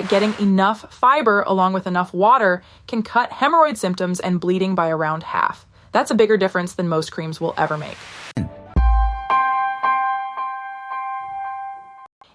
that getting enough fiber along with enough water can cut hemorrhoid symptoms and bleeding by around half. That's a bigger difference than most creams will ever make.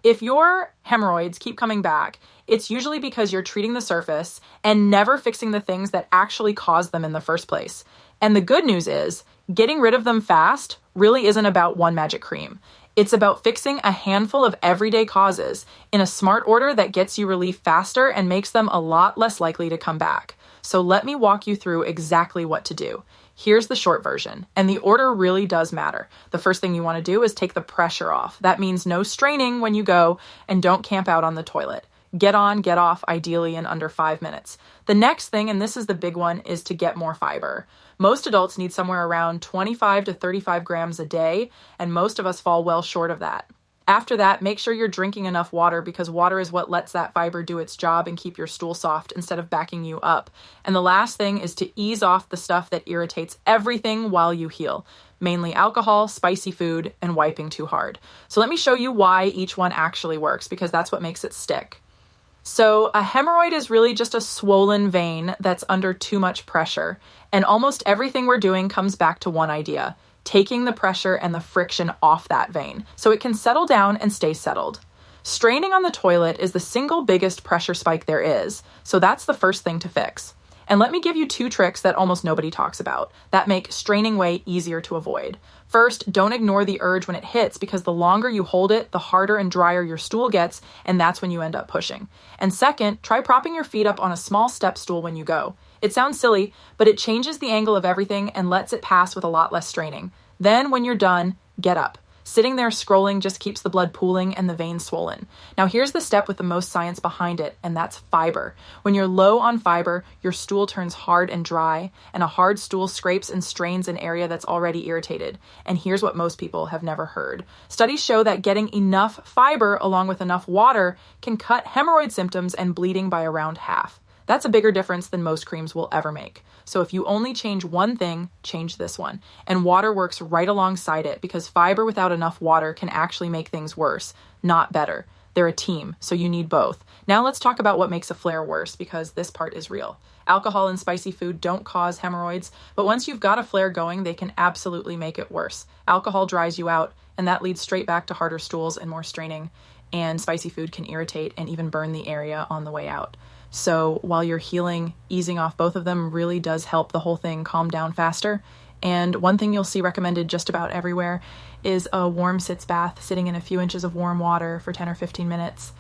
If your hemorrhoids keep coming back, it's usually because you're treating the surface and never fixing the things that actually caused them in the first place. And the good news is, getting rid of them fast really isn't about one magic cream. It's about fixing a handful of everyday causes in a smart order that gets you relief faster and makes them a lot less likely to come back. So let me walk you through exactly what to do. Here's the short version, and the order really does matter. The first thing you want to do is take the pressure off. That means no straining when you go, and don't camp out on the toilet. Get on, get off, ideally in under 5 minutes. The next thing, and this is the big one, is to get more fiber. Most adults need somewhere around 25 to 35 grams a day, and most of us fall well short of that. After that, make sure you're drinking enough water because water is what lets that fiber do its job and keep your stool soft instead of backing you up. And the last thing is to ease off the stuff that irritates everything while you heal, mainly alcohol, spicy food, and wiping too hard. So let me show you why each one actually works because that's what makes it stick. So a hemorrhoid is really just a swollen vein that's under too much pressure. And almost everything we're doing comes back to one idea: taking the pressure and the friction off that vein so it can settle down and stay settled. Straining on the toilet is the single biggest pressure spike there is, so that's the first thing to fix. And let me give you 2 tricks that almost nobody talks about that make straining way easier to avoid. First, don't ignore the urge when it hits because the longer you hold it, the harder and drier your stool gets, and that's when you end up pushing. And second, try propping your feet up on a small step stool when you go. It sounds silly, but it changes the angle of everything and lets it pass with a lot less straining. Then, when you're done, get up. Sitting there scrolling just keeps the blood pooling and the veins swollen. Now here's the step with the most science behind it, and that's fiber. When you're low on fiber, your stool turns hard and dry, and a hard stool scrapes and strains an area that's already irritated. And here's what most people have never heard. Studies show that getting enough fiber along with enough water can cut hemorrhoid symptoms and bleeding by around half. That's a bigger difference than most creams will ever make. So if you only change one thing, change this one. And water works right alongside it because fiber without enough water can actually make things worse, not better. They're a team, so you need both. Now let's talk about what makes a flare worse because this part is real. Alcohol and spicy food don't cause hemorrhoids, but once you've got a flare going, they can absolutely make it worse. Alcohol dries you out, and that leads straight back to harder stools and more straining. And spicy food can irritate and even burn the area on the way out. So while you're healing, easing off both of them really does help the whole thing calm down faster. And one thing you'll see recommended just about everywhere is a warm sitz bath, sitting in a few inches of warm water for 10 or 15 minutes.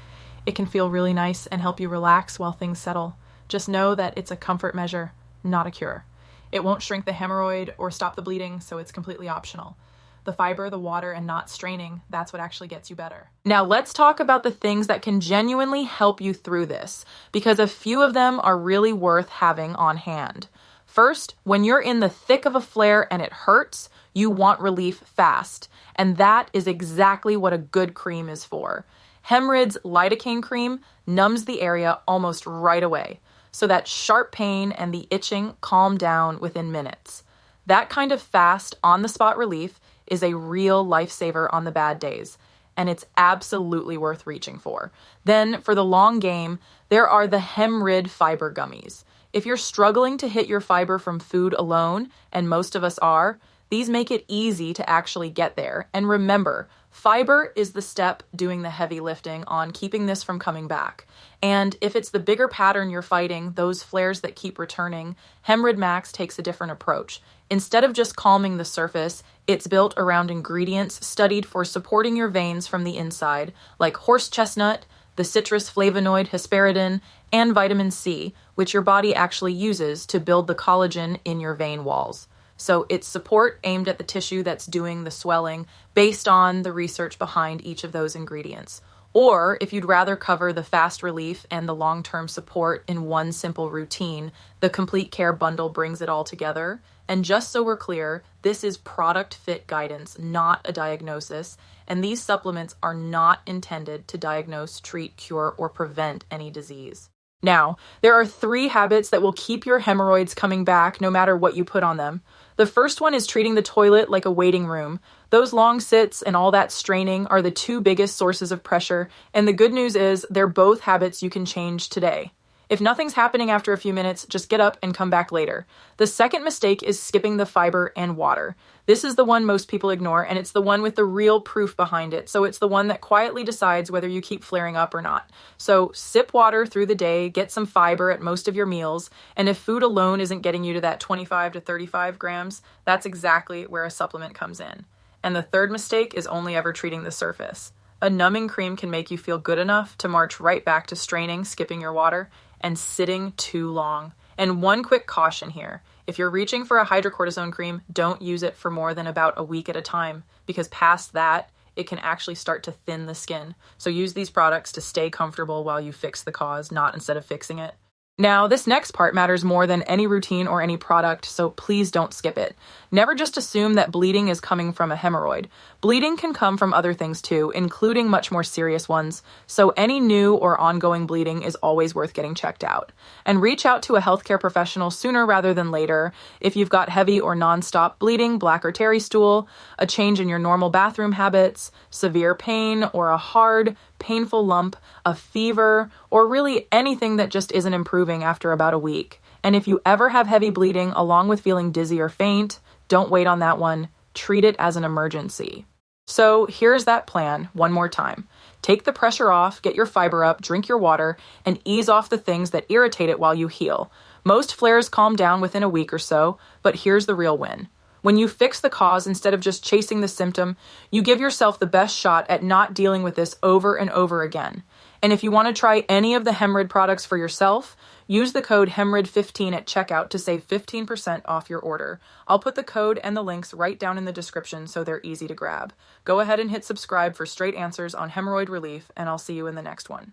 It can feel really nice and help you relax while things settle. Just know that it's a comfort measure, not a cure. It won't shrink the hemorrhoid or stop the bleeding, so it's completely optional. The fiber, the water, and not straining, that's what actually gets you better. Now let's talk about the things that can genuinely help you through this, because a few of them are really worth having on hand. First, when you're in the thick of a flare and it hurts, you want relief fast, and that is exactly what a good cream is for. HemRid's lidocaine cream numbs the area almost right away, so that sharp pain and the itching calm down within minutes. That kind of fast, on-the-spot relief is a real lifesaver on the bad days, and it's absolutely worth reaching for. Then, for the long game, there are the HemRid fiber gummies. If you're struggling to hit your fiber from food alone, and most of us are, these make it easy to actually get there. And remember, fiber is the step doing the heavy lifting on keeping this from coming back. And if it's the bigger pattern you're fighting, those flares that keep returning, HemRid Max takes a different approach. Instead of just calming the surface, it's built around ingredients studied for supporting your veins from the inside, like horse chestnut, the citrus flavonoid hesperidin, and vitamin C, which your body actually uses to build the collagen in your vein walls. So it's support aimed at the tissue that's doing the swelling based on the research behind each of those ingredients. Or if you'd rather cover the fast relief and the long-term support in one simple routine, the Complete Care bundle brings it all together. And just so we're clear, this is product fit guidance, not a diagnosis, and these supplements are not intended to diagnose, treat, cure, or prevent any disease. Now, there are 3 habits that will keep your hemorrhoids coming back no matter what you put on them. The first one is treating the toilet like a waiting room. Those long sits and all that straining are the two biggest sources of pressure, and the good news is they're both habits you can change today. If nothing's happening after a few minutes, just get up and come back later. The second mistake is skipping the fiber and water. This is the one most people ignore, and it's the one with the real proof behind it, so it's the one that quietly decides whether you keep flaring up or not. So sip water through the day, get some fiber at most of your meals, and if food alone isn't getting you to that 25 to 35 grams, that's exactly where a supplement comes in. And the third mistake is only ever treating the surface. A numbing cream can make you feel good enough to march right back to straining, skipping your water, and sitting too long. And one quick caution here. If you're reaching for a hydrocortisone cream, don't use it for more than about a week at a time, because past that, it can actually start to thin the skin. So use these products to stay comfortable while you fix the cause, not instead of fixing it. Now, this next part matters more than any routine or any product, so please don't skip it. Never just assume that bleeding is coming from a hemorrhoid. Bleeding can come from other things too, including much more serious ones, so any new or ongoing bleeding is always worth getting checked out. And reach out to a healthcare professional sooner rather than later if you've got heavy or nonstop bleeding, black or tarry stool, a change in your normal bathroom habits, severe pain, or a hard, painful lump, a fever, or really anything that just isn't improving after about a week. And if you ever have heavy bleeding along with feeling dizzy or faint, don't wait on that one. Treat it as an emergency. So here's that plan one more time. Take the pressure off, get your fiber up, drink your water, and ease off the things that irritate it while you heal. Most flares calm down within a week or so, but here's the real win. When you fix the cause instead of just chasing the symptom, you give yourself the best shot at not dealing with this over and over again. And if you want to try any of the HemRid products for yourself, use the code HemRid15 at checkout to save 15% off your order. I'll put the code and the links right down in the description so they're easy to grab. Go ahead and hit subscribe for straight answers on hemorrhoid relief, and I'll see you in the next one.